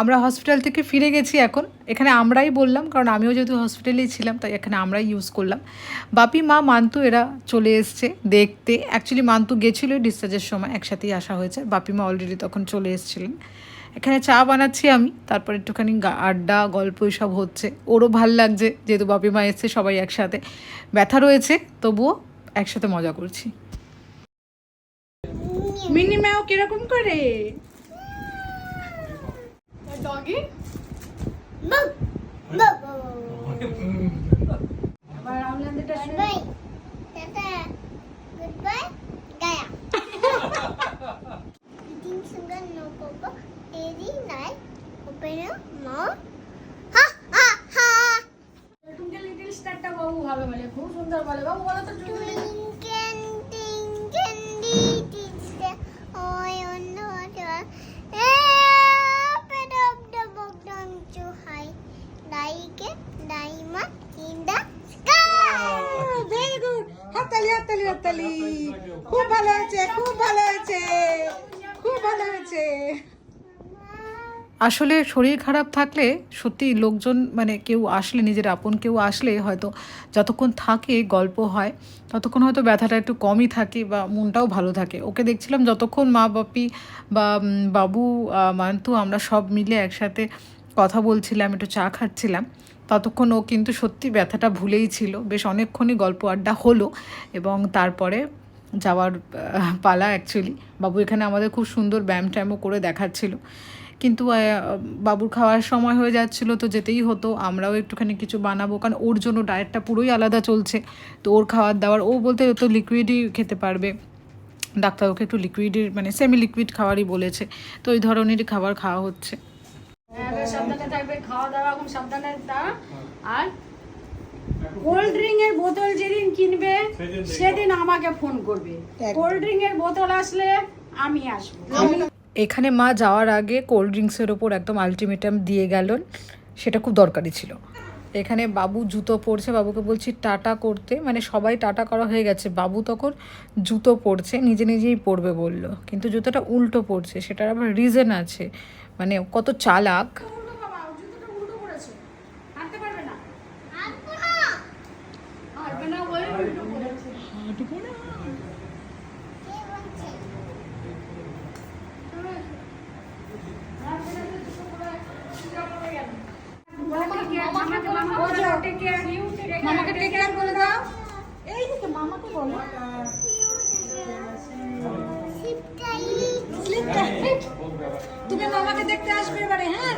আমরা হসপিটাল থেকে ফিরে গেছি এখন। এখানে আমরাই বললাম, কারণ আমিও যেহেতু হসপিটালেই ছিলাম তাই এখানে আমরাই ইউজ করলাম। বাপি, মা, মান্তু এরা চলে এসছে দেখতে। অ্যাকচুয়ালি মান্তু গেছিলো ডিসচার্জের সময়, একসাথেই আসা হয়েছে। বাপি মা অলরেডি তখন চলে এসেছিলেন। এখানে চা বানাচ্ছি আমি, তারপর একটুখানি আড্ডা গল্প এসব হচ্ছে। ওরও ভাল লাগছে যেহেতু বাপি মা এসছে, সবাই একসাথে। ব্যথা রয়েছে তবুও একসাথে মজা করছি। মিনি ম্যাও কিরকম করে ডগি ভালো বলে, খুব সুন্দর বলে। বাবু বলো তো খুব ভালো হয়েছে, খুব ভালো হয়েছে, খুব ভালো হয়েছে। আসলে শরীর খারাপ থাকলে সত্যি লোকজন মানে কেউ আসলে, নিজের আপন কেউ আসলে হয়তো যতক্ষণ থাকে গল্প হয় ততক্ষণ হয়তো ব্যথাটা একটু কমই থাকে বা মনটাও ভালো থাকে। ওকে দেখছিলাম যতক্ষণ মা বাপি বা বাবু মান্তু আমরা সব মিলে একসাথে কথা বলছিলাম, একটু চা খাচ্ছিলাম, ততক্ষণ ও কিন্তু সত্যি ব্যথাটা ভুলেই ছিল। বেশ অনেকক্ষণই গল্প আড্ডা হলো এবং তারপরে যাওয়ার পালা। অ্যাকচুয়ালি বাবু এখানে আমাদের খুব সুন্দর ব্যায়াম ট্যায়ামও করে দেখাচ্ছিল, কিন্তু বাবুর খাওয়ার সময় হয়ে যাচ্ছিলো তো যেতেই হতো। আমরাও একটুখানি কিছু বানাবো, কারণ ওর জন্য ডায়েটটা পুরোই আলাদা চলছে। তো ওর খাওয়ার দাওয়ার, ও বলতে ও তো লিকুইডই খেতে পারবে, ডাক্তার ওকে একটু লিকুইডের মানে সেমি লিকুইড খাওয়ারই বলেছে, তো ওই ধরনেরই খাবার খাওয়া হচ্ছে। সাবধানে থাকবে, খাওয়া দাওয়া খুব সাবধানে। আর কোল্ড ড্রিঙ্কের বোতল যেদিন কিনবে সেদিন আমাকে ফোন করবে। কোল্ড ড্রিঙ্কের বোতল আসলে আমি আসবো। এখানে মা যাওয়ার আগে কোল্ড ড্রিঙ্কসের ওপর একদম আলটিমেটাম দিয়ে গেলেন, সেটা খুব দরকারি ছিল। এখানে বাবু জুতো পরছে, বাবুকে বলছি টাটা করতে, মানে সবাই টাটা করা হয়ে গেছে, বাবু তখন জুতো পরছে, নিজে নিজেই পরবে বলল, কিন্তু জুতোটা উল্টো পরছে। সেটার আবার রিজন আছে, মানে কত চালাক। মামাকে টেক কেয়ার বলে দাও। এই দিকে মামাকে বলো। তুমি মামাকে দেখতে আসবে এবারে, হ্যাঁ?